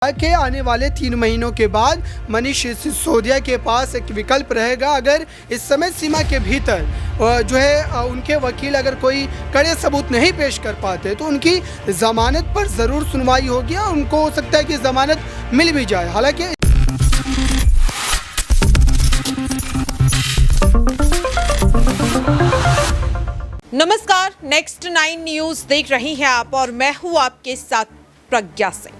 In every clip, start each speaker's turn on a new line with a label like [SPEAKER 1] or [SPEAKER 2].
[SPEAKER 1] के आने वाले 3 महीनों के बाद मनीष सिसोदिया के पास एक विकल्प रहेगा। अगर इस समय सीमा के भीतर जो है उनके वकील अगर कोई कड़े सबूत नहीं पेश कर पाते तो उनकी ज़मानत पर ज़रूर सुनवाई होगी और उनको हो सकता है कि ज़मानत मिल भी जाए। हालांकि
[SPEAKER 2] नमस्कार, नेक्स्ट 9 न्यूज़ देख रही हैं आप और मैं हूं आपके साथ प्रज्ञा सिंह।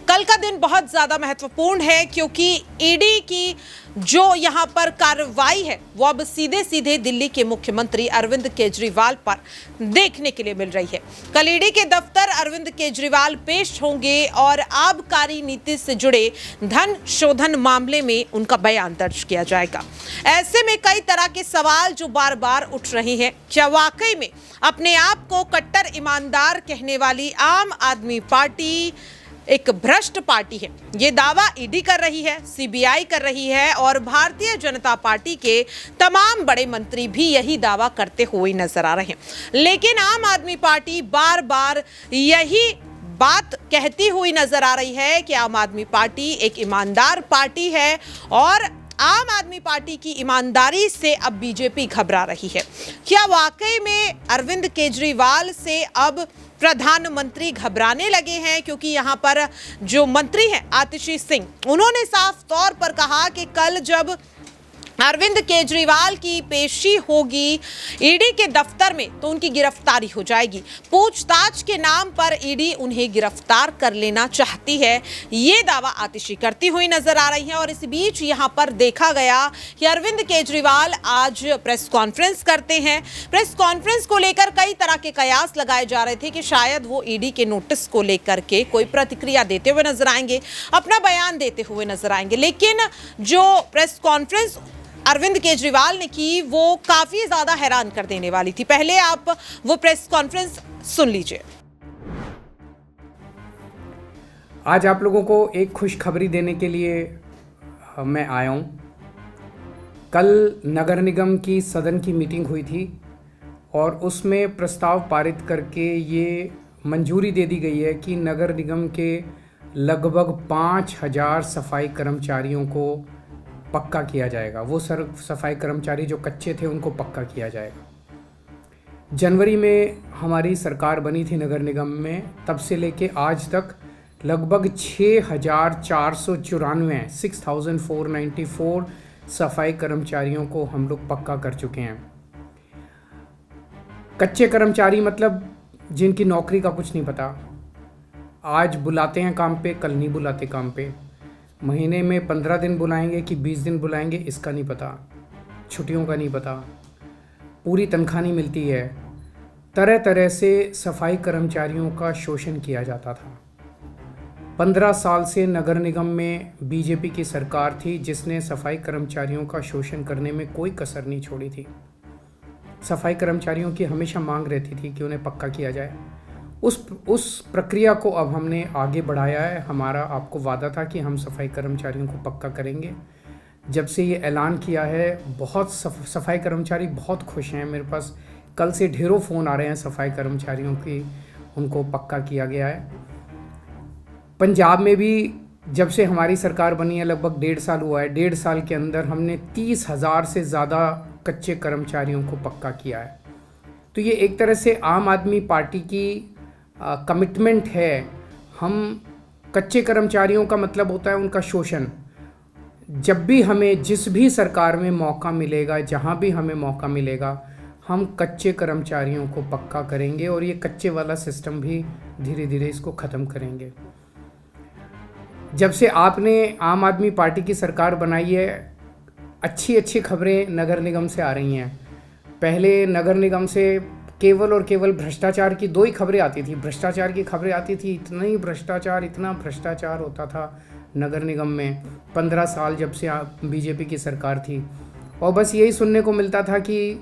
[SPEAKER 2] कल का दिन बहुत ज़्यादा महत्वपूर्ण है क्योंकि ईडी की जो यहाँ पर कार्रवाई है वो अब सीधे सीधे दिल्ली के मुख्यमंत्री अरविंद केजरीवाल पर देखने के लिए मिल रही है। कल ईडी के दफ्तर अरविंद केजरीवाल पेश होंगे और आबकारी नीति से जुड़े धन शोधन मामले में उनका बयान दर्ज किया जाएगा। ऐसे में कई तरह के सवाल जो बार बार उठ रहे हैं, क्या वाकई में अपने आप को कट्टर ईमानदार कहने वाली आम आदमी पार्टी एक भ्रष्ट पार्टी है? ये दावा ईडी कर रही है, सीबीआई कर रही है और भारतीय जनता पार्टी के तमाम बड़े मंत्री भी यही दावा करते हुए नजर आ रहे हैं। लेकिन आम आदमी पार्टी बार बार यही बात कहती हुई नजर आ रही है कि आम आदमी पार्टी एक ईमानदार पार्टी है और आम आदमी पार्टी की ईमानदारी से अब बीजेपी घबरा रही है। क्या वाकई में अरविंद केजरीवाल से अब प्रधानमंत्री घबराने लगे हैं? क्योंकि यहाँ पर जो मंत्री हैं आतिशी सिंह, उन्होंने साफ तौर पर कहा कि कल जब अरविंद केजरीवाल की पेशी होगी ईडी के दफ्तर में तो उनकी गिरफ्तारी हो जाएगी। पूछताछ के नाम पर ईडी उन्हें गिरफ्तार कर लेना चाहती है, ये दावा आतिशी करती हुई नजर आ रही है। और इस बीच यहाँ पर देखा गया कि अरविंद केजरीवाल आज प्रेस कॉन्फ्रेंस करते हैं। प्रेस कॉन्फ्रेंस को लेकर कई तरह के कयास लगाए जा रहे थे कि शायद वो ईडी के नोटिस को लेकर के कोई प्रतिक्रिया देते हुए नजर आएंगे, अपना बयान देते हुए नजर आएंगे। लेकिन जो प्रेस कॉन्फ्रेंस अरविंद केजरीवाल ने की वो काफी ज्यादा हैरान कर देने वाली थी। पहले आप वो प्रेस कॉन्फ्रेंस सुन लीजिए।
[SPEAKER 3] आज आप लोगों को एक खुशखबरी देने के लिए मैं आया हूँ। कल नगर निगम की सदन की मीटिंग हुई थी और उसमें प्रस्ताव पारित करके ये मंजूरी दे दी गई है कि नगर निगम के लगभग 5000 सफाई कर्मचारियों को पक्का किया जाएगा। वो सफाई कर्मचारी जो कच्चे थे उनको पक्का किया जाएगा। जनवरी में हमारी सरकार बनी थी नगर निगम में, तब से लेके आज तक लगभग 6494 सफाई कर्मचारियों को हम लोग पक्का कर चुके हैं। कच्चे कर्मचारी मतलब जिनकी नौकरी का कुछ नहीं पता, आज बुलाते हैं काम पे, कल नहीं बुलाते काम पे, महीने में 15 दिन बुलाएंगे कि 20 दिन बुलाएंगे इसका नहीं पता, छुट्टियों का नहीं पता, पूरी तनख्वाह नहीं मिलती है। तरह तरह से सफाई कर्मचारियों का शोषण किया जाता था। 15 साल से नगर निगम में बीजेपी की सरकार थी जिसने सफाई कर्मचारियों का शोषण करने में कोई कसर नहीं छोड़ी थी। सफाई कर्मचारियों की हमेशा मांग रहती थी कि उन्हें पक्का किया जाए। उस प्रक्रिया को अब हमने आगे बढ़ाया है। हमारा आपको वादा था कि हम सफाई कर्मचारियों को पक्का करेंगे। जब से ये ऐलान किया है बहुत सफाई कर्मचारी बहुत खुश हैं। मेरे पास कल से ढेरों फ़ोन आ रहे हैं सफाई कर्मचारियों की, उनको पक्का किया गया है। पंजाब में भी जब से हमारी सरकार बनी है लगभग 1.5 साल हुआ है। 1.5 साल के अंदर हमने 30,000 से ज़्यादा कच्चे कर्मचारियों को पक्का किया है। तो ये एक तरह से आम आदमी पार्टी की कमिटमेंट है। हम कच्चे कर्मचारियों का मतलब होता है उनका शोषण। जब भी हमें जिस भी सरकार में मौका मिलेगा, जहाँ भी हमें मौका मिलेगा, हम कच्चे कर्मचारियों को पक्का करेंगे और ये कच्चे वाला सिस्टम भी धीरे धीरे इसको ख़त्म करेंगे। जब से आपने आम आदमी पार्टी की सरकार बनाई है, अच्छी अच्छी खबरें नगर निगम से आ रही हैं। पहले नगर निगम से केवल और केवल भ्रष्टाचार की 2 ही खबरें आती थी। भ्रष्टाचार की खबरें आती थी, इतना भ्रष्टाचार होता था नगर निगम में 15 साल जब से बीजेपी की सरकार थी। और बस यही सुनने को मिलता था कि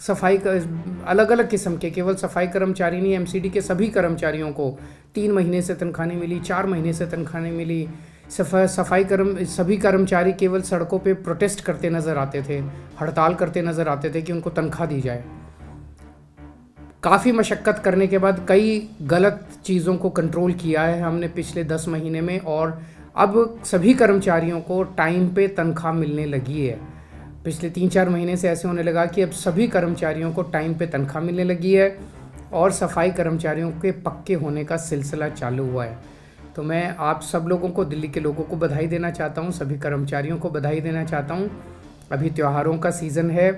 [SPEAKER 3] सफाई अलग अलग किस्म के, केवल सफाई कर्मचारी नहीं, एमसीडी के सभी कर्मचारियों को 3 महीने से तनख्वाह नहीं मिली, 4 महीने से तनख्वाह नहीं मिली। सभी कर्मचारी केवल सड़कों पे प्रोटेस्ट करते नज़र आते थे, हड़ताल करते नज़र आते थे कि उनको तनख्वाह दी जाए। काफ़ी मशक्क़त करने के बाद कई गलत चीज़ों को कंट्रोल किया है हमने पिछले 10 महीने में, और अब सभी कर्मचारियों को टाइम पे तनख्वाह मिलने लगी है। पिछले 3-4 महीने से ऐसे होने लगा कि अब सभी कर्मचारियों को टाइम पे तनख्वाह मिलने लगी है और सफाई कर्मचारियों के पक्के होने का सिलसिला चालू हुआ है। तो मैं आप सब लोगों को, दिल्ली के लोगों को बधाई देना चाहता हूँ, सभी कर्मचारियों को बधाई देना चाहता हूँ। अभी त्योहारों का सीज़न है,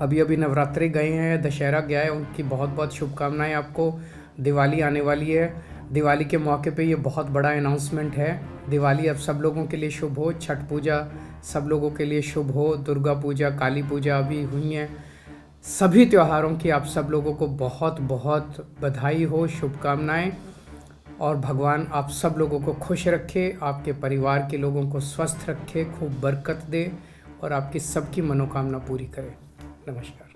[SPEAKER 3] अभी नवरात्रि गए हैं, दशहरा गया है, उनकी बहुत बहुत शुभकामनाएं आपको। दिवाली आने वाली है, दिवाली के मौके पे ये बहुत बड़ा अनाउंसमेंट है। दिवाली अब सब लोगों के लिए शुभ हो, छठ पूजा सब लोगों के लिए शुभ हो, दुर्गा पूजा, काली पूजा अभी हुई हैं। सभी त्योहारों की आप सब लोगों को बहुत बहुत बधाई हो, शुभकामनाएं, और भगवान आप सब लोगों को खुश रखे, आपके परिवार के लोगों को स्वस्थ रखे, खूब बरकत दे और आपकी सबकी मनोकामना पूरी करे। नमस्कार।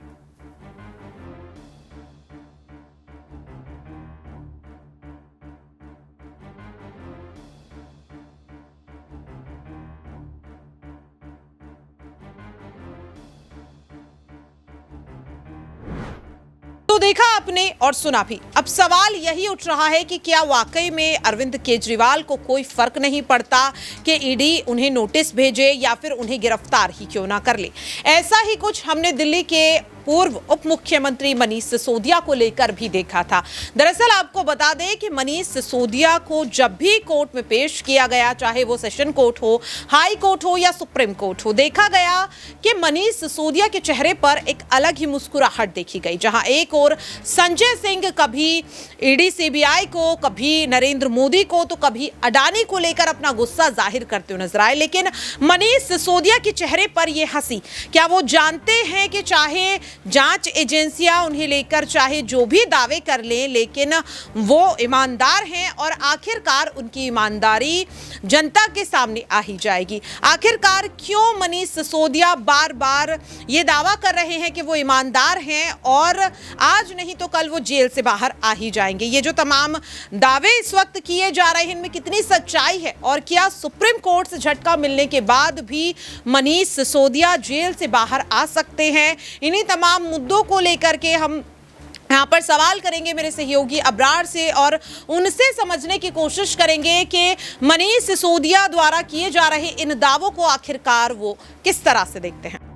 [SPEAKER 2] तो देखा आपने और सुना भी। अब सवाल यही उठ रहा है कि क्या वाकई में अरविंद केजरीवाल को कोई फर्क नहीं पड़ता कि ईडी उन्हें नोटिस भेजे या फिर उन्हें गिरफ्तार ही क्यों ना कर ले। ऐसा ही कुछ हमने दिल्ली के पूर्व उप मुख्यमंत्री मनीष सिसोदिया को लेकर भी देखा था। दरअसल आपको बता दें कि मनीष सिसोदिया को जब भी कोर्ट में पेश किया गया, चाहे वो सेशन कोर्ट हो, हाई कोर्ट हो या सुप्रीम कोर्ट हो, देखा गया कि मनीष सिसोदिया के चेहरे पर एक अलग ही मुस्कुराहट देखी गई। जहां एक और संजय सिंह कभी ईडी सीबीआई को, कभी नरेंद्र मोदी को, तो कभी अडानी को लेकर अपना गुस्सा जाहिर करते हुए नजर आए, लेकिन मनीष सिसोदिया के चेहरे पर यह हंसी, क्या वो जानते हैं कि चाहे जांच एजेंसियां उन्हें लेकर चाहे जो भी दावे कर लें, लेकिन वो ईमानदार हैं और आखिरकार उनकी ईमानदारी जनता के सामने आ ही जाएगी। आखिरकार क्यों मनीष सिसोदिया बार बार ये दावा कर रहे हैं कि वो ईमानदार हैं और आज नहीं तो कल वो जेल से बाहर आ ही जाएंगे। ये जो तमाम दावे इस वक्त किए जा रहे हैं, इनमें कितनी सच्चाई है और क्या सुप्रीम कोर्ट से झटका मिलने के बाद भी मनीष सिसोदिया जेल से बाहर आ सकते हैं, इन्हीं तमाम मुद्दों को लेकर के हम यहाँ पर सवाल करेंगे मेरे सहयोगी अबरार से और उनसे समझने की कोशिश करेंगे कि मनीष सिसोदिया द्वारा किए जा रहे इन दावों को आखिरकार वो किस तरह से देखते हैं।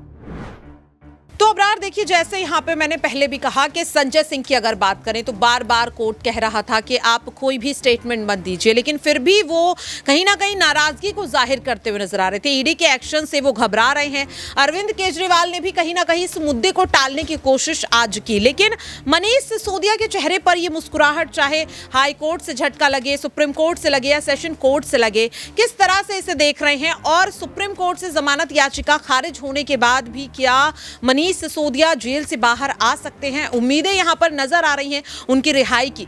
[SPEAKER 2] तो अबरार देखिए, जैसे यहाँ पे मैंने पहले भी कहा कि संजय सिंह की अगर बात करें तो बार बार कोर्ट कह रहा था कि आप कोई भी स्टेटमेंट मत दीजिए, लेकिन फिर भी वो कहीं ना कहीं नाराजगी को जाहिर करते हुए नजर आ रहे थे। ईडी के एक्शन से वो घबरा रहे हैं। अरविंद केजरीवाल ने भी कहीं ना कहीं इस मुद्दे को टालने की कोशिश आज की, लेकिन मनीष सिसोदिया के चेहरे पर यह मुस्कुराहट, चाहे हाई कोर्ट से झटका लगे, सुप्रीम कोर्ट से लगे या सेशन कोर्ट से लगे, किस तरह से इसे देख रहे हैं। और सुप्रीम कोर्ट से जमानत याचिका खारिज होने के बाद भी क्या मनीष सिसोदिया जेल से बाहर आ सकते हैं? उम्मीदें यहां पर नजर आ रही हैं उनकी रिहाई की।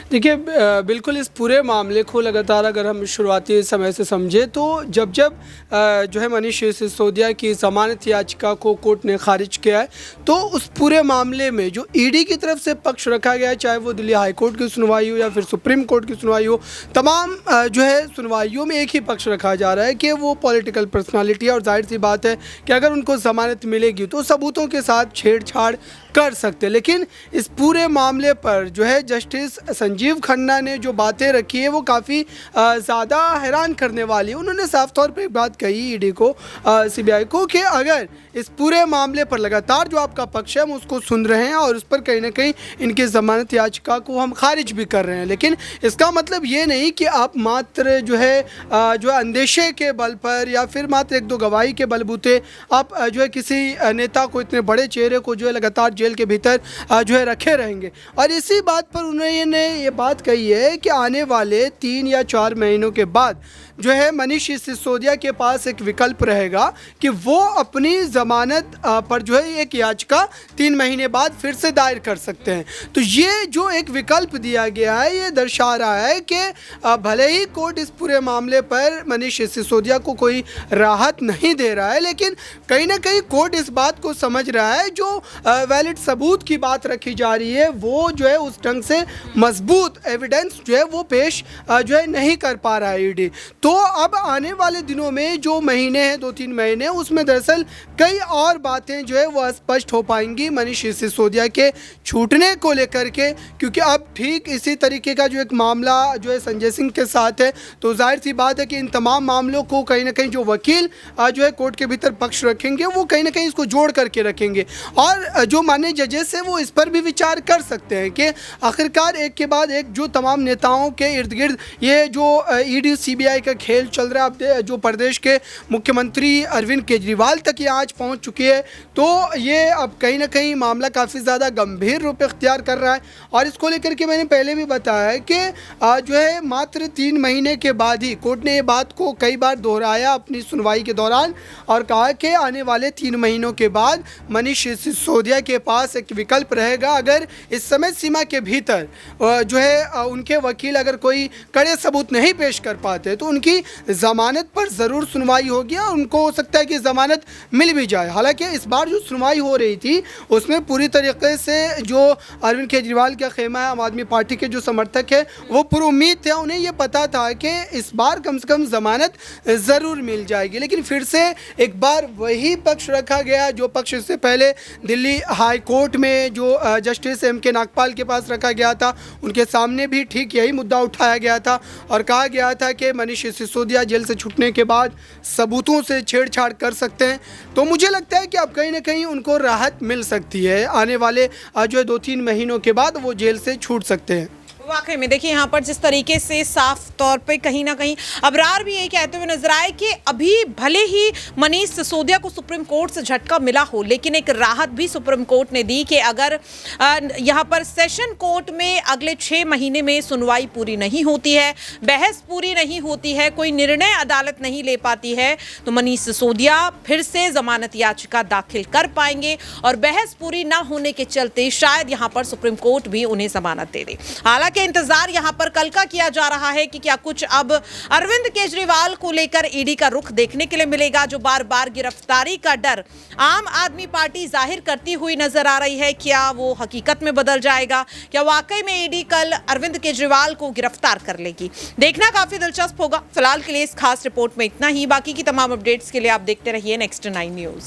[SPEAKER 1] देखिए, बिल्कुल इस पूरे मामले को लगातार अगर हम शुरुआती समय से समझे तो जब जो है मनीष सिसोदिया की ज़मानत याचिका को कोर्ट ने खारिज किया है, तो उस पूरे मामले में जो ईडी की तरफ से पक्ष रखा गया है, चाहे वो दिल्ली हाई कोर्ट की सुनवाई हो या फिर सुप्रीम कोर्ट की सुनवाई हो, तमाम जो है सुनवाइयों में एक ही पक्ष रखा जा रहा है कि वो पॉलिटिकल पर्सनालिटी है और जाहिर सी बात है कि अगर उनको ज़मानत मिलेगी तो सबूतों के साथ छेड़छाड़ कर सकते। लेकिन इस पूरे मामले पर जो है जस्टिस संजीव खन्ना ने जो बातें रखी है वो काफ़ी ज़्यादा हैरान करने वाली है। उन्होंने साफ तौर पे एक बात कही ईडी को, सीबीआई को, कि अगर इस पूरे मामले पर लगातार जो आपका पक्ष है हम उसको सुन रहे हैं और उस पर कहीं ना कहीं इनकी ज़मानत याचिका को हम खारिज भी कर रहे हैं, लेकिन इसका मतलब ये नहीं कि आप मात्र जो है अंदेशे के बल पर या फिर मात्र एक दो गवाही के बलबूते आप जो है किसी नेता को, इतने बड़े चेहरे को जो है लगातार जेल के भीतर जो है रखे रहेंगे। और इसी बात पर उन्होंने ये बात कही है कि आने वाले 3 या 4 महीनों के बाद जो है मनीष सिसोदिया के पास एक विकल्प रहेगा कि वो अपनी ज़मानत पर जो है एक याचिका 3 महीने बाद फिर से दायर कर सकते हैं। तो ये जो एक विकल्प दिया गया है ये दर्शा रहा है कि भले ही कोर्ट इस पूरे मामले पर मनीष सिसोदिया को कोई राहत नहीं दे रहा है, लेकिन कहीं ना कहीं कोर्ट इस बात को समझ रहा है जो वैलिड सॉलिड सबूत की बात रखी जा रही है वो जो है उस ढंग से मजबूत एविडेंस जो है वो पेश जो है नहीं कर पा रहा है ईडी। तो अब आने वाले दिनों में जो महीने हैं 2-3 महीने, उसमें दरअसल कई और बातें जो है वो स्पष्ट हो पाएंगी मनीष सिसोदिया के छूटने को लेकर के, क्योंकि अब ठीक इसी तरीके का जो एक मामला जो है संजय सिंह के साथ है। तो जाहिर सी बात है कि इन तमाम मामलों को कहीं ना कहीं जो वकील जो है कोर्ट के भीतर पक्ष रखेंगे वो कहीं ना कहीं इसको जोड़ करके रखेंगे, और जो माननीय जजेस है वो इस पर भी विचार कर सकते हैं कि आखिरकार एक के बाद एक जो तमाम नेताओं के इर्द गिर्द ये जो ईडी सीबीआई का खेल चल रहा है, अब जो प्रदेश के मुख्यमंत्री अरविंद केजरीवाल तक ये आज पहुंच चुकी है, तो ये अब कहीं ना कहीं मामला काफ़ी ज़्यादा गंभीर रूप इख्तियार कर रहा है। और इसको लेकर के मैंने पहले भी बताया है कि जो है मात्र 3 महीने के बाद ही कोर्ट ने ये बात को कई बार दोहराया अपनी सुनवाई के दौरान, और कहा कि आने वाले 3 महीनों के बाद मनीष सिसोदिया के पास एक विकल्प रहेगा। अगर इस समय सीमा के भीतर जो है उनके वकील अगर कोई कड़े सबूत नहीं पेश कर पाते तो उनकी ज़मानत पर ज़रूर सुनवाई होगी, और उनको हो सकता है कि ज़मानत मिल भी जाए। हालांकि इस बार जो सुनवाई हो रही थी उसमें पूरी तरीके से जो अरविंद केजरीवाल का खेमा है, आम आदमी पार्टी के जो समर्थक है वो पूरी उम्मीद थे, उन्हें ये पता था कि इस बार कम से कम ज़मानत ज़रूर मिल जाएगी। लेकिन फिर से एक बार वही पक्ष रखा गया जो पक्ष इससे पहले दिल्ली हाई कोर्ट में जो जस्टिस M.K. नागपाल के पास रखा गया था, उनके सामने भी ठीक यही मुद्दा उठाया गया था और कहा गया था कि मनीष सिसोदिया जेल से छूटने के बाद सबूतों से छेड़छाड़ कर सकते हैं। तो मुझे लगता है कि अब कहीं ना कहीं उनको राहत मिल सकती है, आने वाले जो है 2-3 महीनों के बाद वो जेल से छूट सकते हैं।
[SPEAKER 2] वाकई में देखिए यहाँ पर जिस तरीके से साफ तौर पे कहीं ना कहीं अबरार भी यही कहते हुए नजर आए कि अभी भले ही मनीष सिसोदिया को सुप्रीम कोर्ट से झटका मिला हो, लेकिन एक राहत भी सुप्रीम कोर्ट ने दी कि अगर यहाँ पर सेशन कोर्ट में अगले 6 महीने में सुनवाई पूरी नहीं होती है, बहस पूरी नहीं होती है, कोई निर्णय अदालत नहीं ले पाती है, तो मनीष सिसोदिया फिर से जमानत याचिका दाखिल कर पाएंगे और बहस पूरी ना होने के चलते शायद यहाँ पर सुप्रीम कोर्ट भी उन्हें जमानत दे दे। हालांकि के इंतजार यहां पर कल का किया जा रहा है कि क्या कुछ अब अरविंद केजरीवाल को लेकर ईडी का रुख देखने के लिए मिलेगा, जो बार बार गिरफ्तारी का डर आम आदमी पार्टी जाहिर करती हुई नजर आ रही है, क्या वो हकीकत में बदल जाएगा, क्या वाकई में ईडी कल अरविंद केजरीवाल को गिरफ्तार कर लेगी, देखना काफी दिलचस्प होगा। फिलहाल के लिए इस खास रिपोर्ट में इतना ही, बाकी की तमाम अपडेट्स के लिए आप देखते रहिए नेक्स्ट 9 न्यूज।